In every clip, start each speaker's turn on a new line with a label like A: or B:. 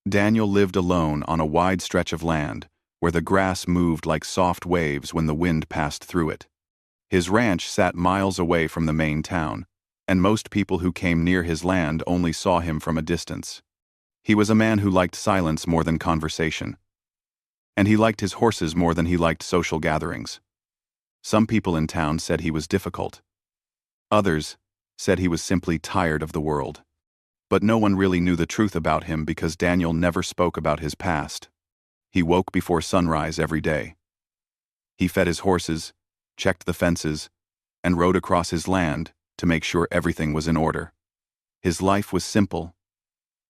A: Daniel lived alone on a wide stretch of land, where the grass moved like soft waves when the wind passed through it. His ranch sat miles away from the main town, and most people who came near his land only saw him from a distance. He was a man who liked silence more than conversation. And he liked his horses more than he liked social gatherings. Some people in town said he was difficult. Others said he was simply tired of the world. But no one really knew the truth about him because Daniel never spoke about his past. He woke before sunrise every day. He fed his horses, checked the fences, and rode across his land to make sure everything was in order. His life was simple,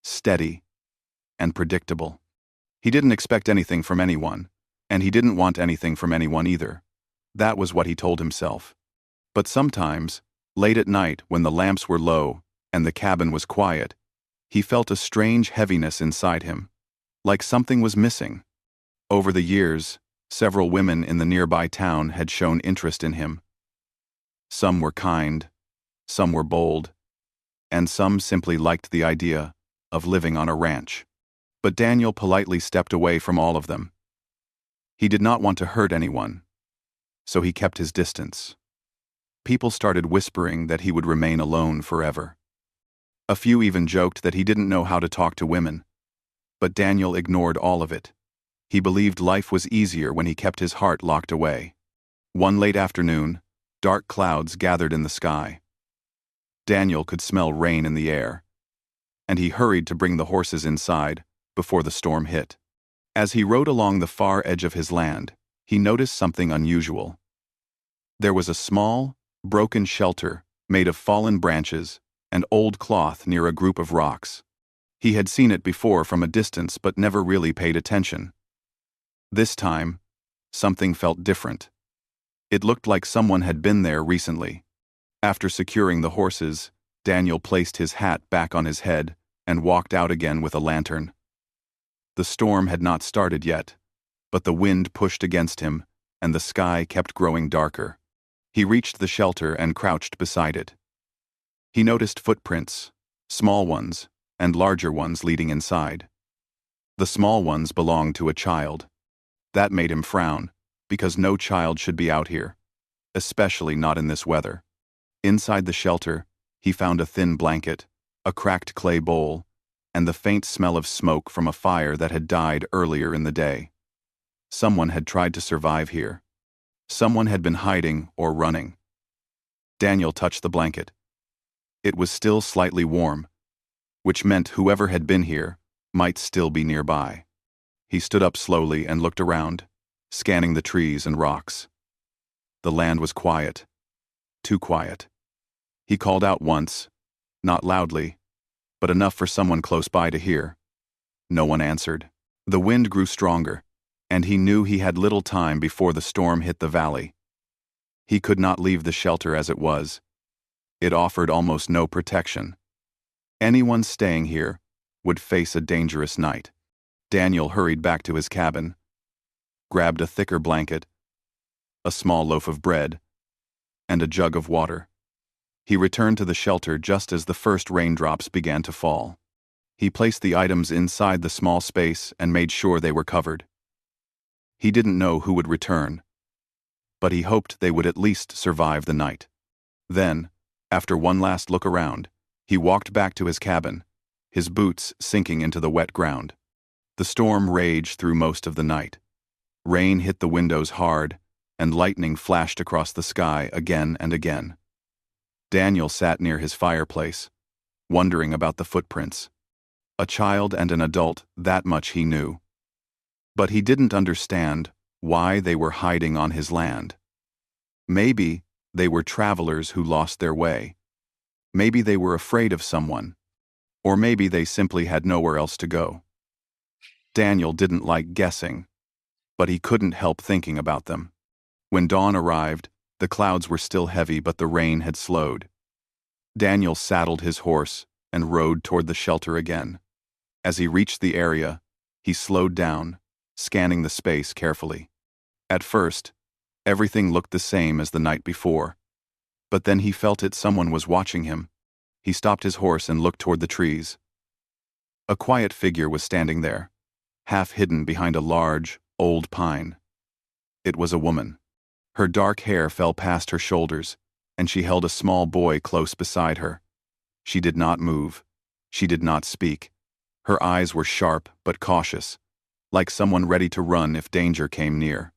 A: steady, and predictable. He didn't expect anything from anyone, and he didn't want anything from anyone either. That was what he told himself. But sometimes, late at night when the lamps were low and the cabin was quiet, he felt a strange heaviness inside him, like something was missing. Over the years, several women in the nearby town had shown interest in him. Some were kind, some were bold, and some simply liked the idea of living on a ranch. But Daniel politely stepped away from all of them. He did not want to hurt anyone, so he kept his distance. People started whispering that he would remain alone forever. A few even joked that he didn't know how to talk to women. But Daniel ignored all of it. He believed life was easier when he kept his heart locked away. One late afternoon, dark clouds gathered in the sky. Daniel could smell rain in the air, and he hurried to bring the horses inside before the storm hit. As he rode along the far edge of his land, he noticed something unusual. There was a small, broken shelter made of fallen branches and old cloth near a group of rocks. He had seen it before from a distance but never really paid attention. This time, something felt different. It looked like someone had been there recently. After securing the horses, Daniel placed his hat back on his head and walked out again with a lantern. The storm had not started yet, but the wind pushed against him, and the sky kept growing darker. He reached the shelter and crouched beside it. He noticed footprints, small ones and larger ones leading inside. The small ones belonged to a child. That made him frown, because no child should be out here, especially not in this weather. Inside the shelter, he found a thin blanket, a cracked clay bowl, and the faint smell of smoke from a fire that had died earlier in the day. Someone had tried to survive here. Someone had been hiding or running. Daniel touched the blanket. It was still slightly warm, which meant whoever had been here might still be nearby. He stood up slowly and looked around, scanning the trees and rocks. The land was quiet, too quiet. He called out once, not loudly, but enough for someone close by to hear. No one answered. The wind grew stronger, and he knew he had little time before the storm hit the valley. He could not leave the shelter as it was. It offered almost no protection. Anyone staying here would face a dangerous night. Daniel hurried back to his cabin, grabbed a thicker blanket, a small loaf of bread, and a jug of water. He returned to the shelter just as the first raindrops began to fall. He placed the items inside the small space and made sure they were covered. He didn't know who would return, but he hoped they would at least survive the night. Then, after one last look around, he walked back to his cabin, his boots sinking into the wet ground. The storm raged through most of the night. Rain hit the windows hard, and lightning flashed across the sky again and again. Daniel sat near his fireplace, wondering about the footprints. A child and an adult, that much he knew. But he didn't understand why they were hiding on his land. Maybe they were travelers who lost their way. Maybe they were afraid of someone. Or maybe they simply had nowhere else to go. Daniel didn't like guessing, but he couldn't help thinking about them. When dawn arrived, the clouds were still heavy, but the rain had slowed. Daniel saddled his horse and rode toward the shelter again. As he reached the area, he slowed down, scanning the space carefully. At first, everything looked the same as the night before, but then he felt someone was watching him. He stopped his horse and looked toward the trees. A quiet figure was standing there, half hidden behind a large, old pine. It was a woman. Her dark hair fell past her shoulders, and she held a small boy close beside her. She did not move. She did not speak. Her eyes were sharp but cautious, like someone ready to run if danger came near.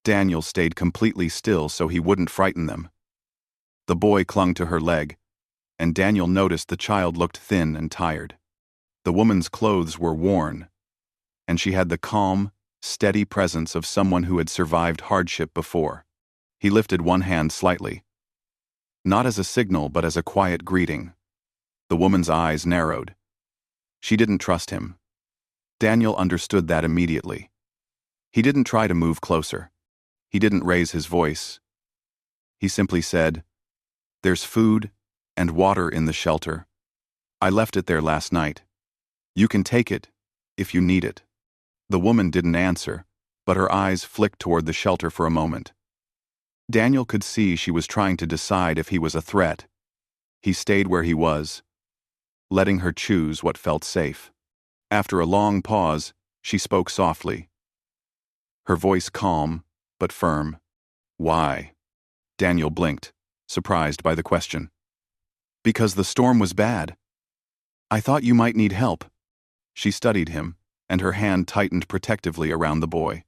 A: Daniel stayed completely still so he wouldn't frighten them. The boy clung to her leg, and Daniel noticed the child looked thin and tired. The woman's clothes were worn, and she had the calm, steady presence of someone who had survived hardship before. He lifted one hand slightly, not as a signal but as a quiet greeting. The woman's eyes narrowed. She didn't trust him. Daniel understood that immediately. He didn't try to move closer. He didn't raise his voice. He simply said, "There's food and water in the shelter. I left it there last night. You can take it if you need it." The woman didn't answer, but her eyes flicked toward the shelter for a moment. Daniel could see she was trying to decide if he was a threat. He stayed where he was, letting her choose what felt safe. After a long pause, she spoke softly, her voice calm but firm. "Why?" Daniel blinked, surprised by the question. "Because the storm was bad. I thought you might need help." She studied him, and her hand tightened protectively around the boy.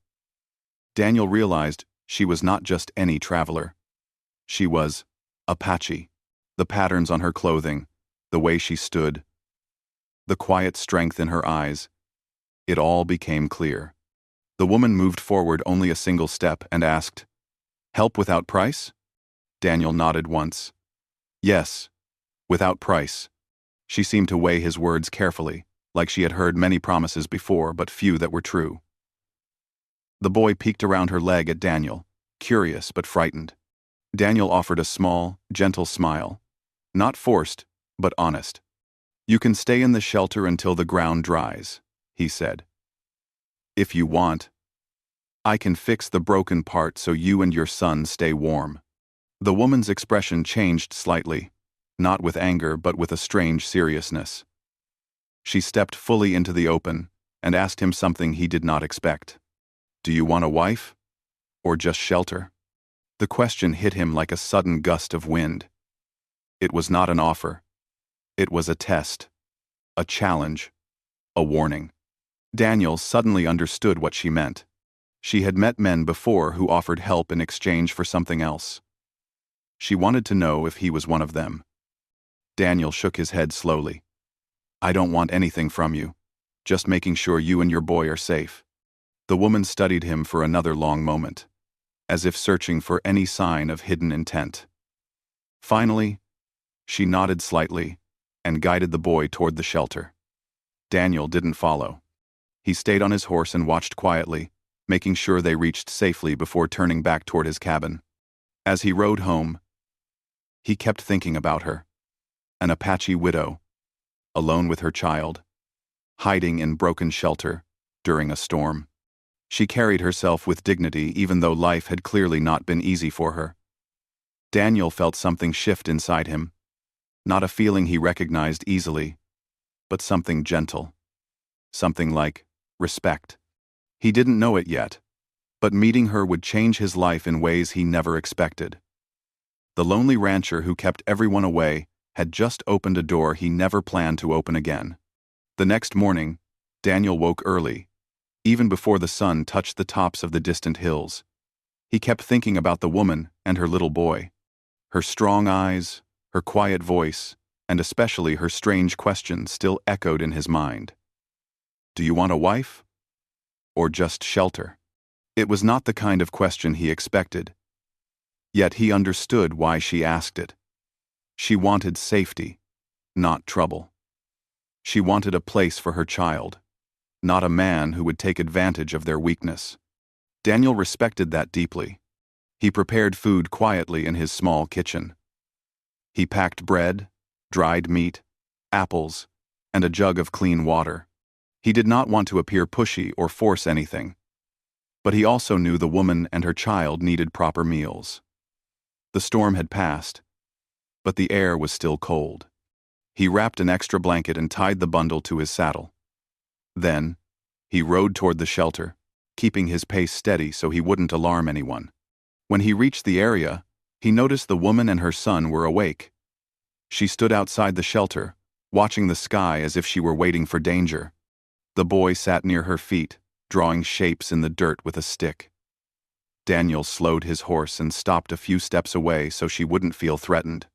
A: Daniel realized she was not just any traveler. She was Apache. The patterns on her clothing, the way she stood, the quiet strength in her eyes, it all became clear. The woman moved forward only a single step and asked, "Help without price?" Daniel nodded once. "Yes, without price." She seemed to weigh his words carefully, like she had heard many promises before, but few that were true. The boy peeked around her leg at Daniel, curious but frightened. Daniel offered a small, gentle smile, not forced, but honest. "You can stay in the shelter until the ground dries," he said. "If you want, I can fix the broken part so you and your son stay warm." The woman's expression changed slightly, not with anger but with a strange seriousness. She stepped fully into the open and asked him something he did not expect. "Do you want a wife? Or just shelter?" The question hit him like a sudden gust of wind. It was not an offer. It was a test, a challenge, a warning. Daniel suddenly understood what she meant. She had met men before who offered help in exchange for something else. She wanted to know if he was one of them. Daniel shook his head slowly. "I don't want anything from you, just making sure you and your boy are safe." The woman studied him for another long moment, as if searching for any sign of hidden intent. Finally, she nodded slightly and guided the boy toward the shelter. Daniel didn't follow. He stayed on his horse and watched quietly, making sure they reached safely before turning back toward his cabin. As he rode home, he kept thinking about her, an Apache widow, alone with her child, hiding in broken shelter during a storm. She carried herself with dignity even though life had clearly not been easy for her. Daniel felt something shift inside him, not a feeling he recognized easily, but something gentle, something like respect. He didn't know it yet, but meeting her would change his life in ways he never expected. The lonely rancher who kept everyone away had just opened a door he never planned to open again. The next morning, Daniel woke early, even before the sun touched the tops of the distant hills. He kept thinking about the woman and her little boy, her strong eyes, her quiet voice, and especially her strange question still echoed in his mind. "Do you want a wife? Or just shelter?" It was not the kind of question he expected, yet he understood why she asked it. She wanted safety, not trouble. She wanted a place for her child, not a man who would take advantage of their weakness. Daniel respected that deeply. He prepared food quietly in his small kitchen. He packed bread, dried meat, apples, and a jug of clean water. He did not want to appear pushy or force anything, but he also knew the woman and her child needed proper meals. The storm had passed, but the air was still cold. He wrapped an extra blanket and tied the bundle to his saddle. Then, he rode toward the shelter, keeping his pace steady so he wouldn't alarm anyone. When he reached the area, he noticed the woman and her son were awake. She stood outside the shelter, watching the sky as if she were waiting for danger. The boy sat near her feet, drawing shapes in the dirt with a stick. Daniel slowed his horse and stopped a few steps away so she wouldn't feel threatened.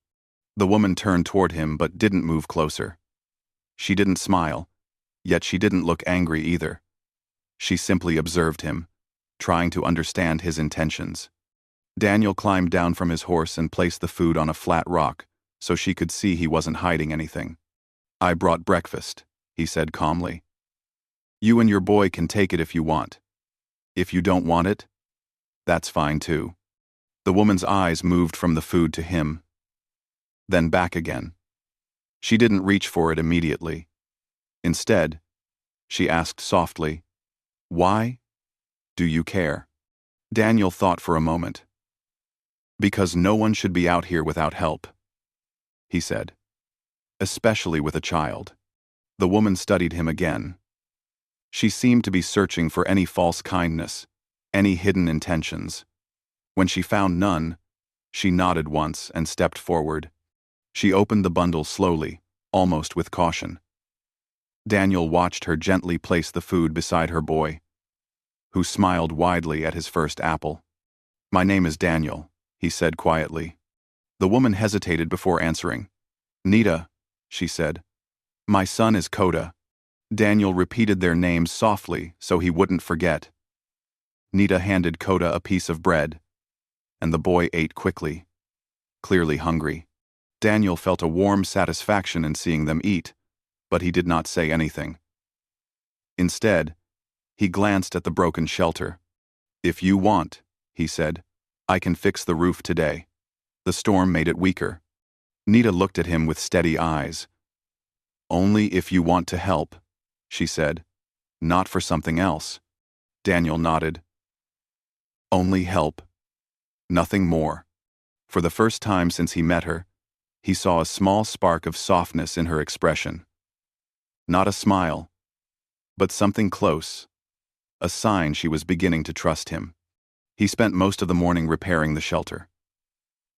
A: The woman turned toward him but didn't move closer. She didn't smile, yet she didn't look angry either. She simply observed him, trying to understand his intentions. Daniel climbed down from his horse and placed the food on a flat rock so she could see he wasn't hiding anything. "I brought breakfast," he said calmly. "You and your boy can take it if you want. If you don't want it, that's fine too." The woman's eyes moved from the food to him, then back again. She didn't reach for it immediately. Instead, she asked softly, "Why do you care?" Daniel thought for a moment. "Because no one should be out here without help," he said. "Especially with a child." The woman studied him again. She seemed to be searching for any false kindness, any hidden intentions. When she found none, she nodded once and stepped forward. She opened the bundle slowly, almost with caution. Daniel watched her gently place the food beside her boy, who smiled widely at his first apple. "My name is Daniel," he said quietly. The woman hesitated before answering. "Nita," she said. "My son is Coda." Daniel repeated their names softly so he wouldn't forget. Nita handed Coda a piece of bread, and the boy ate quickly, clearly hungry. Daniel felt a warm satisfaction in seeing them eat, but he did not say anything. Instead, he glanced at the broken shelter. "If you want," he said, "I can fix the roof today." The storm made it weaker. Nita looked at him with steady eyes. "Only if you want to help," she said, "not for something else." Daniel nodded. "Only help. Nothing more." For the first time since he met her, he saw a small spark of softness in her expression. Not a smile, but something close, a sign she was beginning to trust him. He spent most of the morning repairing the shelter.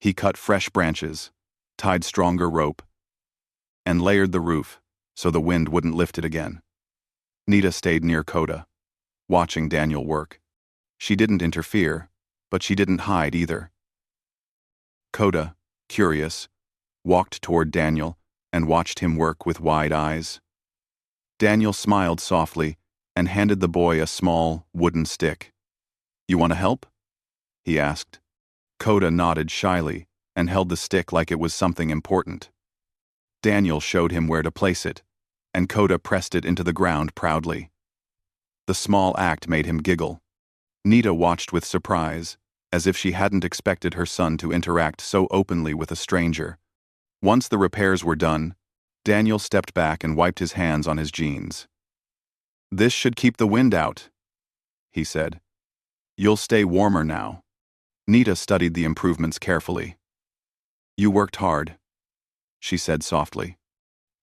A: He cut fresh branches, tied stronger rope, and layered the roof so the wind wouldn't lift it again. Nita stayed near Coda, watching Daniel work. She didn't interfere, but she didn't hide either. Coda, curious, walked toward Daniel and watched him work with wide eyes. Daniel smiled softly and handed the boy a small, wooden stick. "You want to help?" he asked. Coda nodded shyly and held the stick like it was something important. Daniel showed him where to place it, and Coda pressed it into the ground proudly. The small act made him giggle. Nita watched with surprise, as if she hadn't expected her son to interact so openly with a stranger. Once the repairs were done, Daniel stepped back and wiped his hands on his jeans. "This should keep the wind out," he said. "You'll stay warmer now." Nita studied the improvements carefully. "You worked hard," she said softly.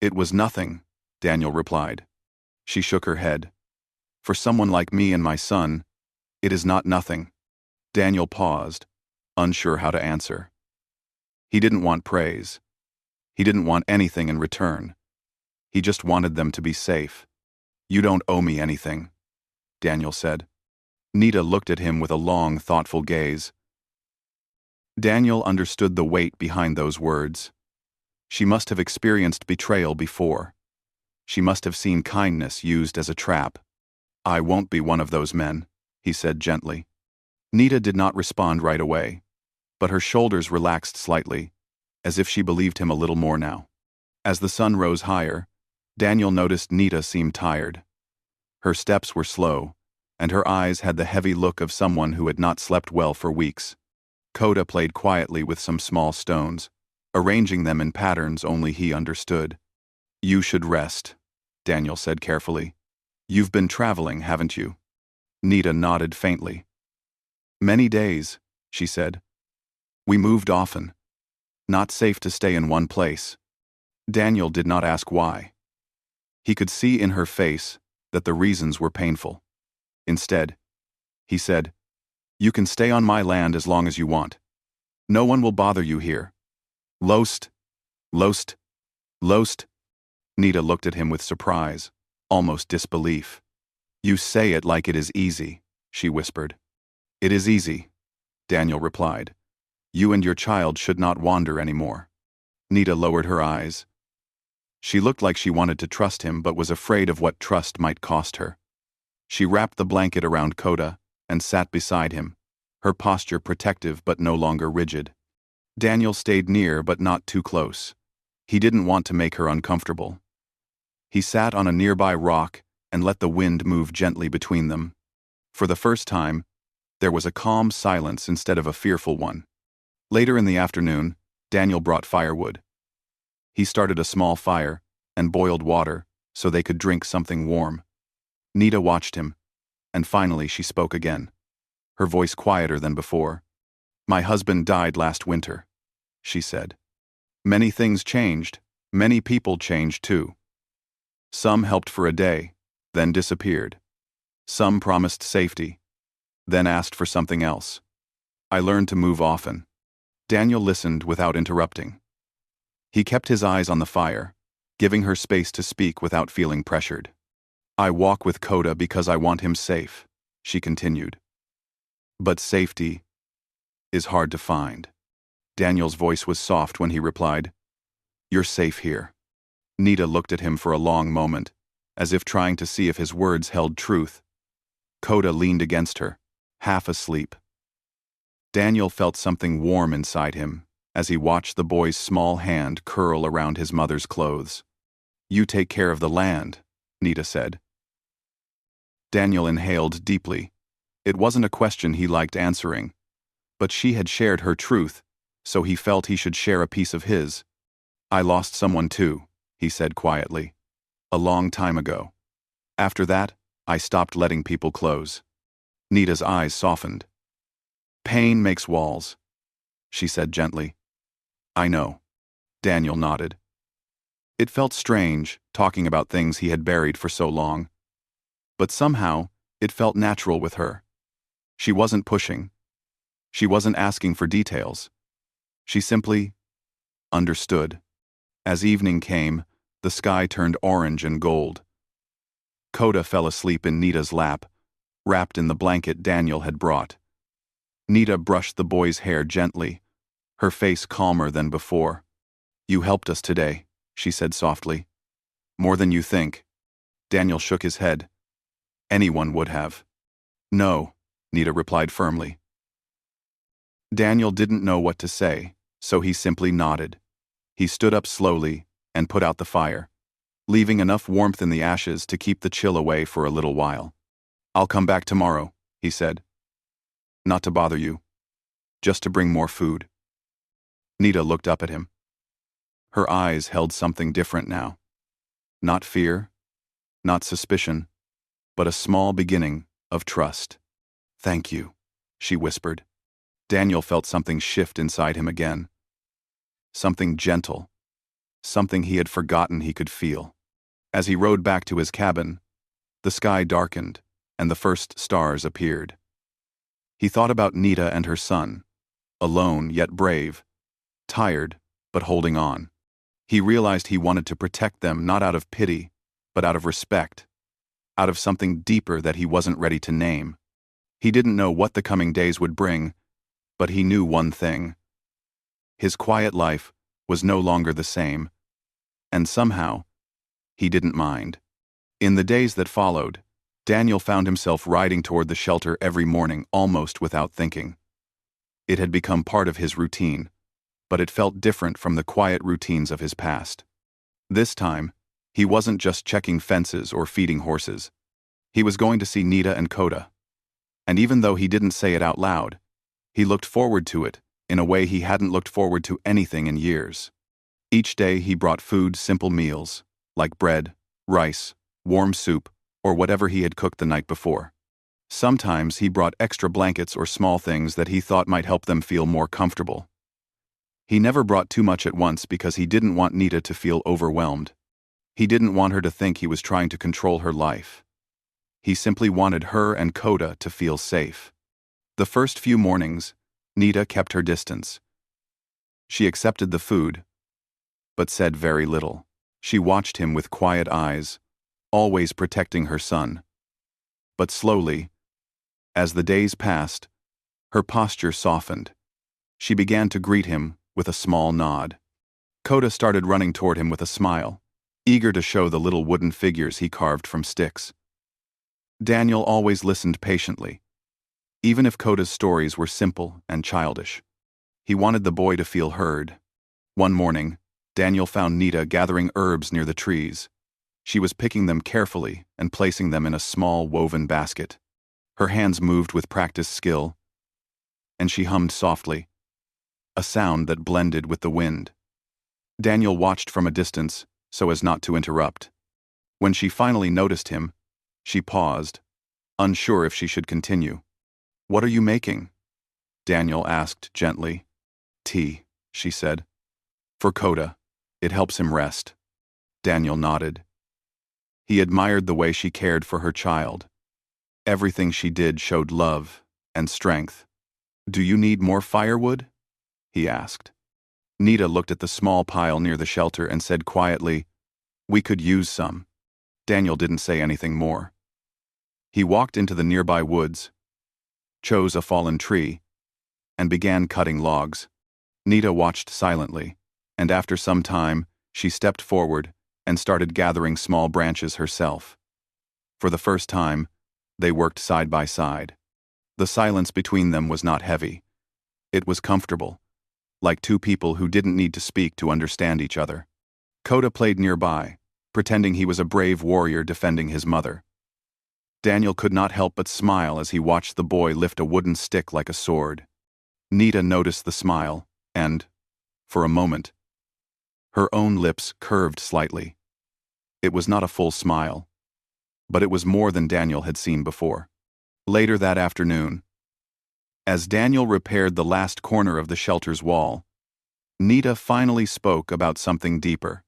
A: "It was nothing," Daniel replied. She shook her head. "For someone like me and my son, it is not nothing." Daniel paused, unsure how to answer. He didn't want praise. He didn't want anything in return. He just wanted them to be safe. "You don't owe me anything," Daniel said. Nita looked at him with a long, thoughtful gaze. Daniel understood the weight behind those words. She must have experienced betrayal before. She must have seen kindness used as a trap. "I won't be one of those men," he said gently. Nita did not respond right away, but her shoulders relaxed slightly, as if she believed him a little more now. As the sun rose higher, Daniel noticed Nita seemed tired. Her steps were slow, and her eyes had the heavy look of someone who had not slept well for weeks. Coda played quietly with some small stones, arranging them in patterns only he understood. "You should rest," Daniel said carefully. "You've been traveling, haven't you?" Nita nodded faintly. "Many days," she said. "We moved often. Not safe to stay in one place." Daniel did not ask why. He could see in her face that the reasons were painful. Instead, he said, "You can stay on my land as long as you want. No one will bother you here. Lost, lost, lost." Nita looked at him with surprise, almost disbelief. "You say it like it is easy," she whispered. "It is easy," Daniel replied. "You and your child should not wander anymore." Nita lowered her eyes. She looked like she wanted to trust him but was afraid of what trust might cost her. She wrapped the blanket around Coda and sat beside him, her posture protective but no longer rigid. Daniel stayed near but not too close. He didn't want to make her uncomfortable. He sat on a nearby rock and let the wind move gently between them. For the first time, there was a calm silence instead of a fearful one. Later in the afternoon, Daniel brought firewood. He started a small fire and boiled water so they could drink something warm. Nita watched him, and finally she spoke again, her voice quieter than before. "My husband died last winter," she said. "Many things changed. Many people changed too. Some helped for a day, then disappeared. Some promised safety, then asked for something else. I learned to move often." Daniel listened without interrupting. He kept his eyes on the fire, giving her space to speak without feeling pressured. "I walk with Coda because I want him safe," she continued. "But safety is hard to find." Daniel's voice was soft when he replied, "You're safe here." Nita looked at him for a long moment, as if trying to see if his words held truth. Coda leaned against her, half asleep. Daniel felt something warm inside him as he watched the boy's small hand curl around his mother's clothes. "You take care of the land," Nita said. Daniel inhaled deeply. It wasn't a question he liked answering, but she had shared her truth, so he felt he should share a piece of his. "I lost someone too," he said quietly. "A long time ago. After that, I stopped letting people close." Nita's eyes softened. "Pain makes walls," she said gently. "I know." Daniel nodded. It felt strange, talking about things he had buried for so long. But somehow, it felt natural with her. She wasn't pushing. She wasn't asking for details. She simply understood. As evening came, the sky turned orange and gold. Coda fell asleep in Nita's lap, wrapped in the blanket Daniel had brought. Nita brushed the boy's hair gently, her face calmer than before. "You helped us today," she said softly. "More than you think." Daniel shook his head. "Anyone would have." "No," Nita replied firmly. Daniel didn't know what to say, so he simply nodded. He stood up slowly and put out the fire, leaving enough warmth in the ashes to keep the chill away for a little while. "I'll come back tomorrow," he said. "Not to bother you. Just to bring more food." Nita looked up at him. Her eyes held something different now. Not fear, not suspicion, but a small beginning of trust. "Thank you," she whispered. Daniel felt something shift inside him again. Something gentle. Something he had forgotten he could feel. As he rode back to his cabin, the sky darkened and the first stars appeared. He thought about Nita and her son, alone yet brave, tired but holding on. He realized he wanted to protect them not out of pity, but out of respect, out of something deeper that he wasn't ready to name. He didn't know what the coming days would bring, but he knew one thing. His quiet life was no longer the same, and somehow, he didn't mind. In the days that followed, Daniel found himself riding toward the shelter every morning almost without thinking. It had become part of his routine, but it felt different from the quiet routines of his past. This time, he wasn't just checking fences or feeding horses. He was going to see Nita and Coda. And even though he didn't say it out loud, he looked forward to it in a way he hadn't looked forward to anything in years. Each day he brought food, simple meals, like bread, rice, warm soup, or whatever he had cooked the night before. Sometimes he brought extra blankets or small things that he thought might help them feel more comfortable. He never brought too much at once because he didn't want Nita to feel overwhelmed. He didn't want her to think he was trying to control her life. He simply wanted her and Coda to feel safe. The first few mornings, Nita kept her distance. She accepted the food, but said very little. She watched him with quiet eyes, always protecting her son. But slowly, as the days passed, her posture softened. She began to greet him with a small nod. Coda started running toward him with a smile, eager to show the little wooden figures he carved from sticks. Daniel always listened patiently, even if Coda's stories were simple and childish. He wanted the boy to feel heard. One morning, Daniel found Nita gathering herbs near the trees. She was picking them carefully and placing them in a small woven basket. Her hands moved with practiced skill, and she hummed softly, a sound that blended with the wind. Daniel watched from a distance so as not to interrupt. When she finally noticed him, she paused, unsure if she should continue. "What are you making?" Daniel asked gently. "Tea," she said. "For Coda. It helps him rest." Daniel nodded. He admired the way she cared for her child. Everything she did showed love and strength. "Do you need more firewood?" he asked. Nita looked at the small pile near the shelter and said quietly, "We could use some." Daniel didn't say anything more. He walked into the nearby woods, chose a fallen tree, and began cutting logs. Nita watched silently, and after some time, she stepped forward and started gathering small branches herself. For the first time, they worked side by side. The silence between them was not heavy. It was comfortable, like two people who didn't need to speak to understand each other. Coda played nearby, pretending he was a brave warrior defending his mother. Daniel could not help but smile as he watched the boy lift a wooden stick like a sword. Nita noticed the smile, and, for a moment, her own lips curved slightly. It was not a full smile, but it was more than Daniel had seen before. Later that afternoon, as Daniel repaired the last corner of the shelter's wall, Nita finally spoke about something deeper.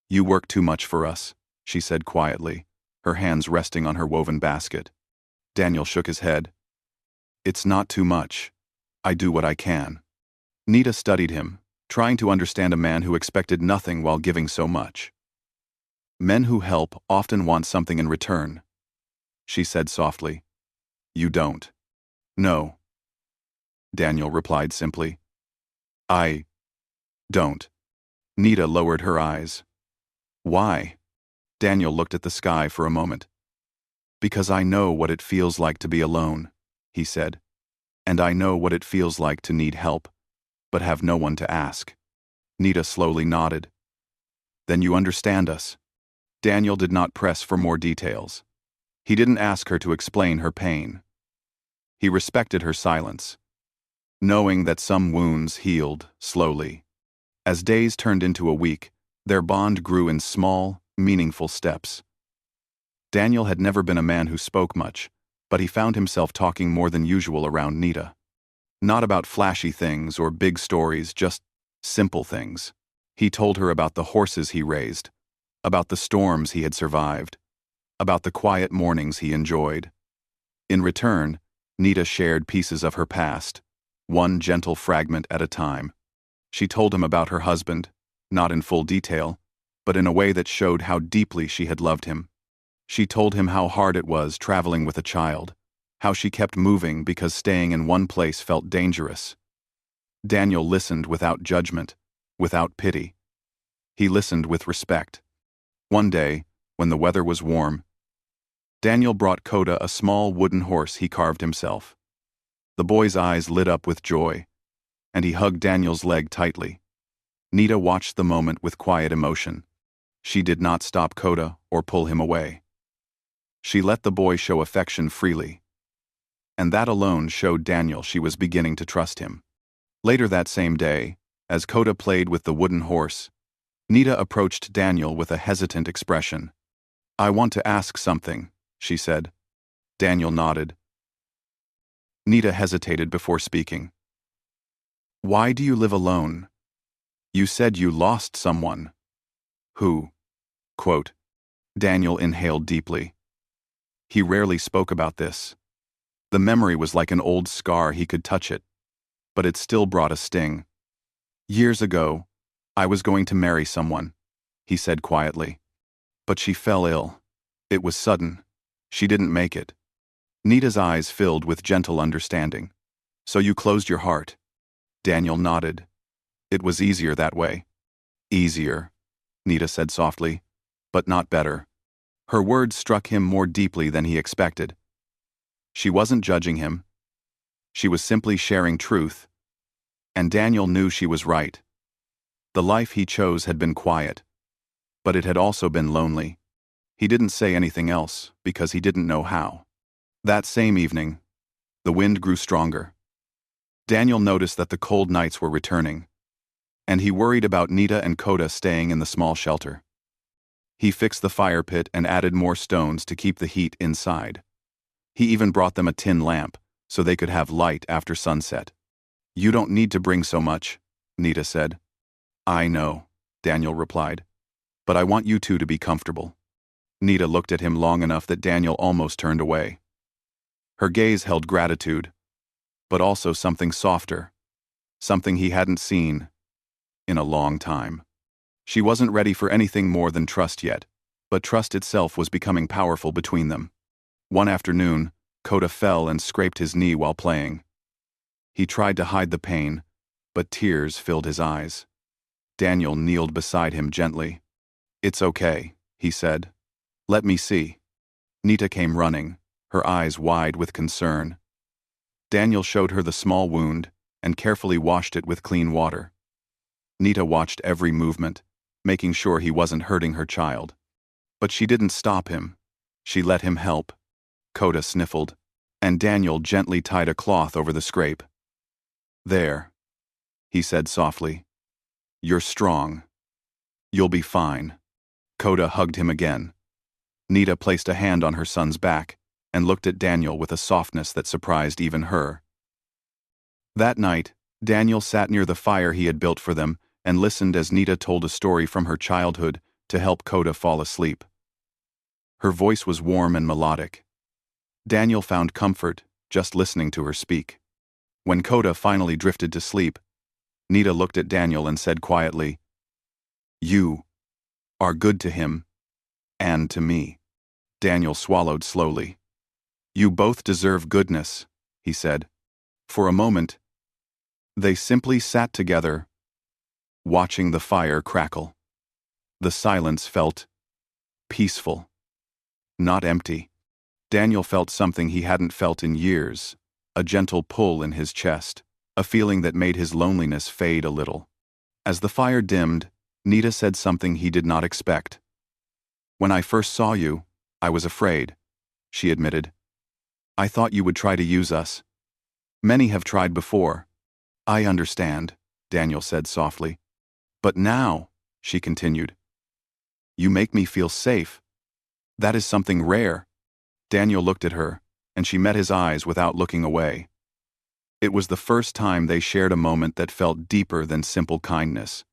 A: "You work too much for us," she said quietly, her hands resting on her woven basket. Daniel shook his head. "It's not too much. I do what I can." Nita studied him, trying to understand a man who expected nothing while giving so much. "Men who help often want something in return," she said softly. "You don't." "No," Daniel replied simply. "I don't." Nita lowered her eyes. "Why?" Daniel looked at the sky for a moment. "Because I know what it feels like to be alone," he said. "And I know what it feels like to need help, but have no one to ask." Nita slowly nodded. "Then you understand us." Daniel did not press for more details. He didn't ask her to explain her pain. He respected her silence, knowing that some wounds healed slowly. As days turned into a week, their bond grew in small, meaningful steps. Daniel had never been a man who spoke much, but he found himself talking more than usual around Nita. Not about flashy things or big stories, just simple things. He told her about the horses he raised, about the storms he had survived, about the quiet mornings he enjoyed. In return, Nita shared pieces of her past, one gentle fragment at a time. She told him about her husband, not in full detail, but in a way that showed how deeply she had loved him. She told him how hard it was traveling with a child, how she kept moving because staying in one place felt dangerous. Daniel listened without judgment, without pity. He listened with respect. One day, when the weather was warm, Daniel brought Coda a small wooden horse he carved himself. The boy's eyes lit up with joy, and he hugged Daniel's leg tightly. Nita watched the moment with quiet emotion. She did not stop Coda or pull him away. She let the boy show affection freely, and that alone showed Daniel she was beginning to trust him. Later that same day, as Coda played with the wooden horse, Nita approached Daniel with a hesitant expression. "I want to ask something," she said. Daniel nodded. Nita hesitated before speaking. "Why do you live alone? You said you lost someone." "Who?" Quote. Daniel inhaled deeply. He rarely spoke about this. The memory was like an old scar, he could touch it, but it still brought a sting. "Years ago, I was going to marry someone," he said quietly. "But she fell ill. It was sudden. She didn't make it." Nita's eyes filled with gentle understanding. "So you closed your heart?" Daniel nodded. "It was easier that way." "Easier," Nita said softly, "but not better." Her words struck him more deeply than he expected. She wasn't judging him. She was simply sharing truth. And Daniel knew she was right. The life he chose had been quiet, but it had also been lonely. He didn't say anything else because he didn't know how. That same evening, the wind grew stronger. Daniel noticed that the cold nights were returning, and he worried about Nita and Coda staying in the small shelter. He fixed the fire pit and added more stones to keep the heat inside. He even brought them a tin lamp so they could have light after sunset. "You don't need to bring so much," Nita said. "I know," Daniel replied, "but I want you two to be comfortable." Nita looked at him long enough that Daniel almost turned away. Her gaze held gratitude, but also something softer, something he hadn't seen in a long time. She wasn't ready for anything more than trust yet, but trust itself was becoming powerful between them. One afternoon, Coda fell and scraped his knee while playing. He tried to hide the pain, but tears filled his eyes. Daniel kneeled beside him gently. "It's okay," he said. "Let me see." Nita came running, her eyes wide with concern. Daniel showed her the small wound and carefully washed it with clean water. Nita watched every movement, making sure he wasn't hurting her child. But she didn't stop him. She let him help. Coda sniffled, and Daniel gently tied a cloth over the scrape. "There," he said softly. "You're strong. You'll be fine." Coda hugged him again. Nita placed a hand on her son's back and looked at Daniel with a softness that surprised even her. That night, Daniel sat near the fire he had built for them and listened as Nita told a story from her childhood to help Coda fall asleep. Her voice was warm and melodic. Daniel found comfort just listening to her speak. When Coda finally drifted to sleep, Nita looked at Daniel and said quietly, "You are good to him and to me." Daniel swallowed slowly. "You both deserve goodness," he said. For a moment, they simply sat together, watching the fire crackle. The silence felt peaceful, not empty. Daniel felt something he hadn't felt in years, a gentle pull in his chest, a feeling that made his loneliness fade a little. As the fire dimmed, Nita said something he did not expect. "When I first saw you, I was afraid," she admitted. "I thought you would try to use us. Many have tried before." "I understand," Daniel said softly. "But now," she continued, "you make me feel safe. That is something rare." Daniel looked at her, and she met his eyes without looking away. It was the first time they shared a moment that felt deeper than simple kindness.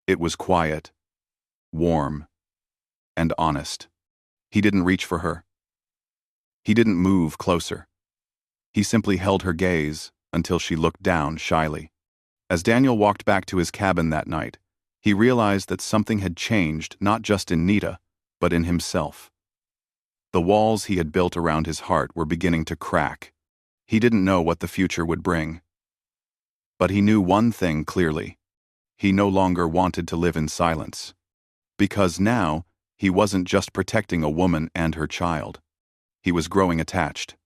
A: It was quiet, warm, and honest. He didn't reach for her. He didn't move closer. He simply held her gaze until she looked down shyly. As Daniel walked back to his cabin that night, he realized that something had changed not just in Nita, but in himself. The walls he had built around his heart were beginning to crack. He didn't know what the future would bring. But he knew one thing clearly. He no longer wanted to live in silence. Because now, he wasn't just protecting a woman and her child. He was growing attached.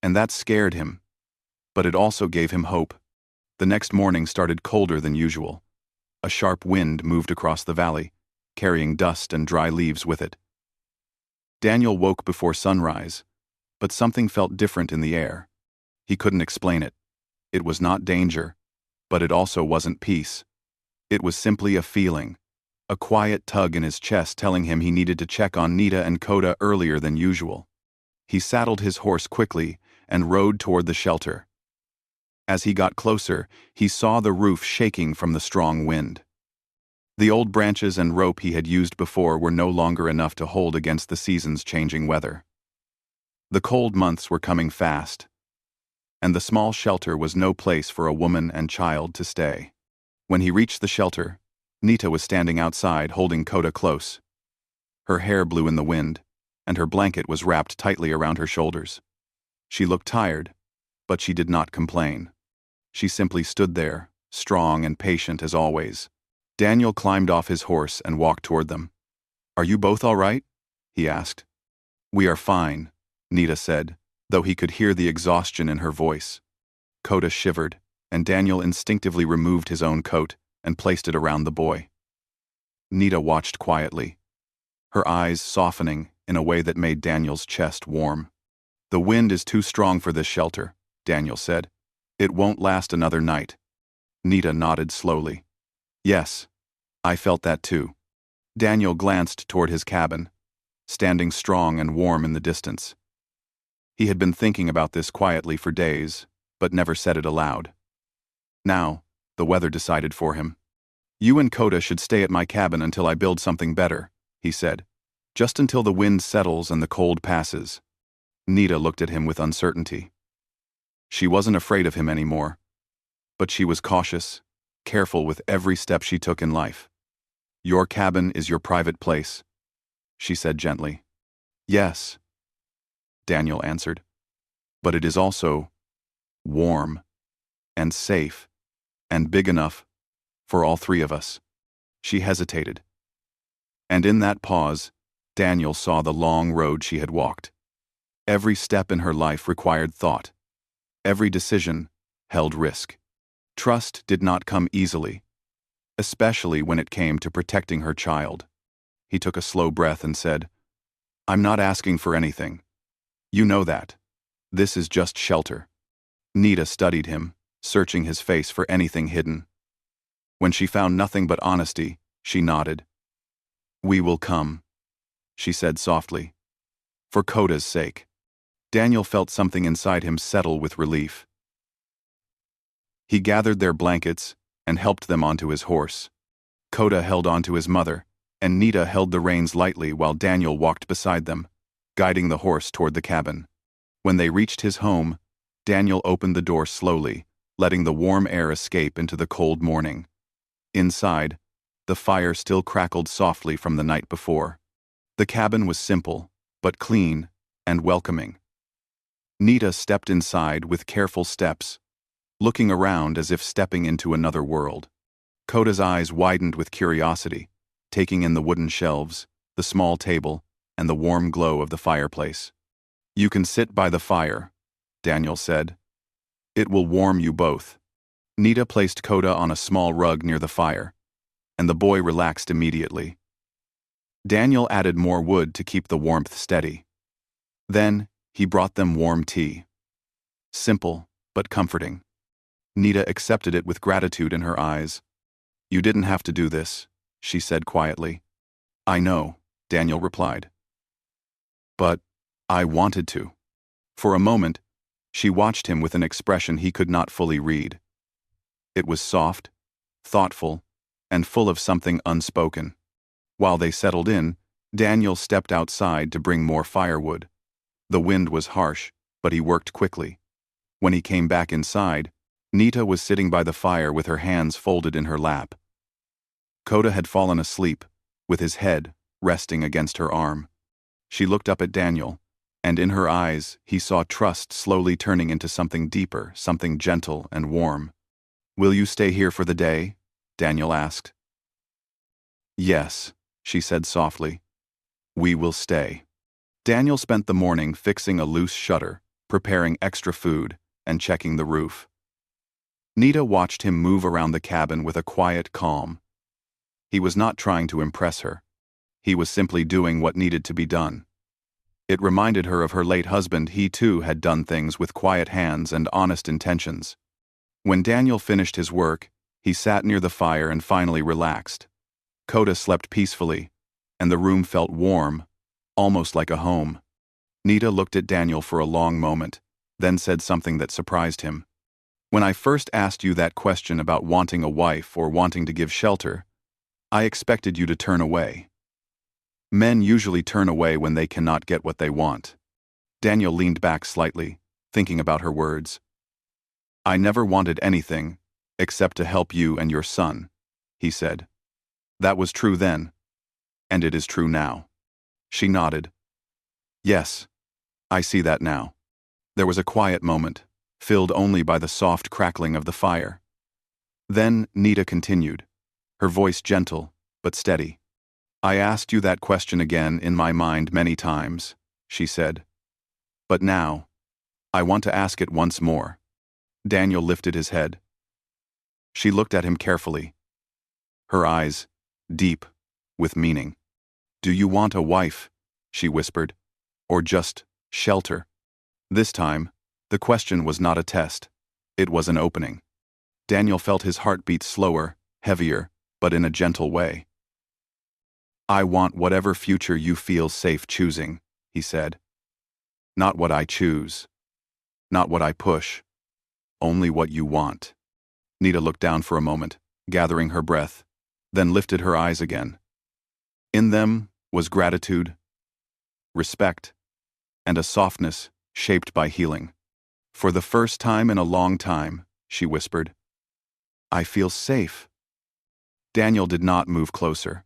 A: And that scared him. But it also gave him hope. The next morning started colder than usual. A sharp wind moved across the valley, carrying dust and dry leaves with it. Daniel woke before sunrise, but something felt different in the air. He couldn't explain it. It was not danger, but it also wasn't peace. It was simply a feeling, a quiet tug in his chest telling him he needed to check on Nita and Coda earlier than usual. He saddled his horse quickly and rode toward the shelter. As he got closer, he saw the roof shaking from the strong wind. The old branches and rope he had used before were no longer enough to hold against the season's changing weather. The cold months were coming fast, and the small shelter was no place for a woman and child to stay. When he reached the shelter, Nita was standing outside holding Coda close. Her hair blew in the wind, and her blanket was wrapped tightly around her shoulders. She looked tired, but she did not complain. She simply stood there, strong and patient as always. Daniel climbed off his horse and walked toward them. "Are you both all right?" he asked. "We are fine," Nita said, though he could hear the exhaustion in her voice. Coda shivered, and Daniel instinctively removed his own coat and placed it around the boy. Nita watched quietly, her eyes softening in a way that made Daniel's chest warm. "The wind is too strong for this shelter," Daniel said. "It won't last another night." Nita nodded slowly. "Yes, I felt that too." Daniel glanced toward his cabin, standing strong and warm in the distance. He had been thinking about this quietly for days, but never said it aloud. Now, the weather decided for him. "You and Coda should stay at my cabin until I build something better," he said. "Just until the wind settles and the cold passes." Nita looked at him with uncertainty. She wasn't afraid of him anymore, but she was cautious, careful with every step she took in life. "Your cabin is your private place," she said gently. "Yes," Daniel answered. "But it is also warm and safe and big enough for all three of us." She hesitated. And in that pause, Daniel saw the long road she had walked. Every step in her life required thought. Every decision held risk. Trust did not come easily, especially when it came to protecting her child. He took a slow breath and said, "I'm not asking for anything. You know that. This is just shelter." Nita studied him, searching his face for anything hidden. When she found nothing but honesty, she nodded. "We will come," she said softly. "For Coda's sake." Daniel felt something inside him settle with relief. He gathered their blankets and helped them onto his horse. Coda held onto his mother, and Nita held the reins lightly while Daniel walked beside them, guiding the horse toward the cabin. When they reached his home, Daniel opened the door slowly, letting the warm air escape into the cold morning. Inside, the fire still crackled softly from the night before. The cabin was simple, but clean and welcoming. Nita stepped inside with careful steps, looking around as if stepping into another world. Coda's eyes widened with curiosity, taking in the wooden shelves, the small table, and the warm glow of the fireplace. "You can sit by the fire," Daniel said. "It will warm you both." Nita placed Coda on a small rug near the fire, and the boy relaxed immediately. Daniel added more wood to keep the warmth steady. Then, he brought them warm tea. Simple, but comforting. Nita accepted it with gratitude in her eyes. "You didn't have to do this," she said quietly. "I know," Daniel replied. "But I wanted to." For a moment, she watched him with an expression he could not fully read. It was soft, thoughtful, and full of something unspoken. While they settled in, Daniel stepped outside to bring more firewood. The wind was harsh, but he worked quickly. When he came back inside, Nita was sitting by the fire with her hands folded in her lap. Coda had fallen asleep, with his head resting against her arm. She looked up at Daniel, and in her eyes he saw trust slowly turning into something deeper, something gentle and warm. "Will you stay here for the day?" Daniel asked. "Yes," she said softly. "We will stay." Daniel spent the morning fixing a loose shutter, preparing extra food, and checking the roof. Nita watched him move around the cabin with a quiet calm. He was not trying to impress her. He was simply doing what needed to be done. It reminded her of her late husband. He too had done things with quiet hands and honest intentions. When Daniel finished his work, he sat near the fire and finally relaxed. Coda slept peacefully, and the room felt warm, almost like a home. Nita looked at Daniel for a long moment, then said something that surprised him. "When I first asked you that question about wanting a wife or wanting to give shelter, I expected you to turn away. Men usually turn away when they cannot get what they want." Daniel leaned back slightly, thinking about her words. I never wanted anything except to help you and your son, he said. That was true then, and it is true now. She nodded. Yes, I see that now. There was a quiet moment, filled only by the soft crackling of the fire. Then Nita continued, her voice gentle but steady. I asked you that question again in my mind many times, she said. But now, I want to ask it once more. Daniel lifted his head. She looked at him carefully. Her eyes, deep, with meaning. Do you want a wife? She whispered. Or just shelter? This time, the question was not a test. It was an opening. Daniel felt his heart beat slower, heavier, but in a gentle way. I want whatever future you feel safe choosing, he said. Not what I choose. Not what I push. Only what you want. Nita looked down for a moment, gathering her breath, then lifted her eyes again. In them was gratitude, respect, and a softness shaped by healing. For the first time in a long time, she whispered, I feel safe. Daniel did not move closer.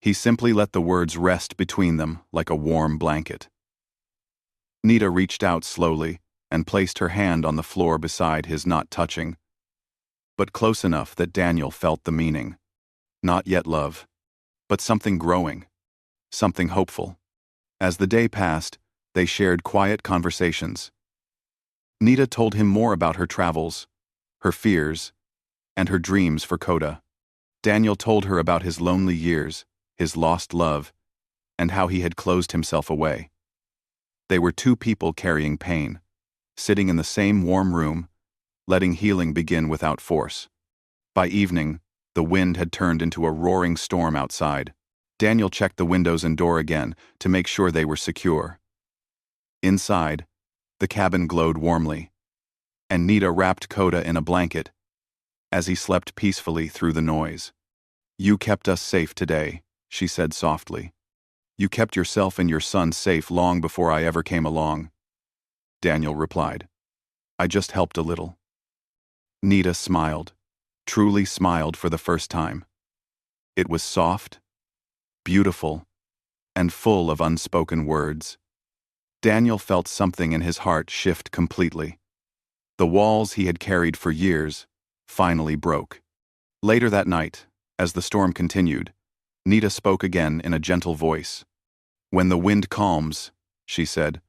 A: He simply let the words rest between them like a warm blanket. Nita reached out slowly and placed her hand on the floor beside his, not touching, but close enough that Daniel felt the meaning. Not yet love, but something growing, something hopeful. As the day passed, they shared quiet conversations. Nita told him more about her travels, her fears, and her dreams for Coda. Daniel told her about his lonely years, his lost love, and how he had closed himself away. They were two people carrying pain, sitting in the same warm room, letting healing begin without force. By evening, the wind had turned into a roaring storm outside. Daniel checked the windows and door again to make sure they were secure. Inside, the cabin glowed warmly, and Nita wrapped Coda in a blanket as he slept peacefully through the noise. You kept us safe today, she said softly. You kept yourself and your son safe long before I ever came along. Daniel replied. I just helped a little. Nita smiled, truly smiled for the first time. It was soft, beautiful, and full of unspoken words. Daniel felt something in his heart shift completely. The walls he had carried for years finally broke. Later that night, as the storm continued, Nita spoke again in a gentle voice. When the wind calms, she said,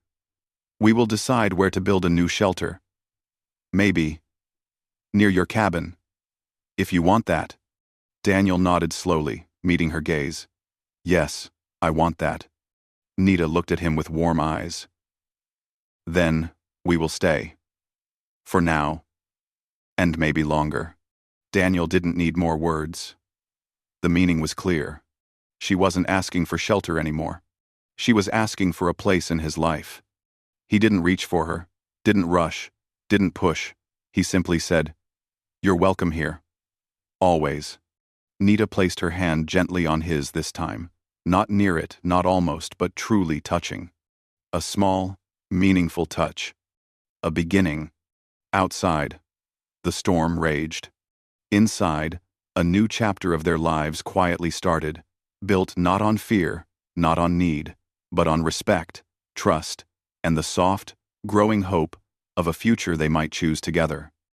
A: we will decide where to build a new shelter. Maybe near your cabin, if you want that. Daniel nodded slowly, meeting her gaze. Yes, I want that. Nita looked at him with warm eyes. Then, we will stay. For now. And maybe longer. Daniel didn't need more words. The meaning was clear. She wasn't asking for shelter anymore. She was asking for a place in his life. He didn't reach for her, didn't rush, didn't push. He simply said, You're welcome here. Always. Nita placed her hand gently on his this time. Not near it, not almost, but truly touching. A small, meaningful touch. A beginning. Outside, the storm raged. Inside, a new chapter of their lives quietly started, built not on fear, not on need, but on respect, trust, and the soft, growing hope of a future they might choose together.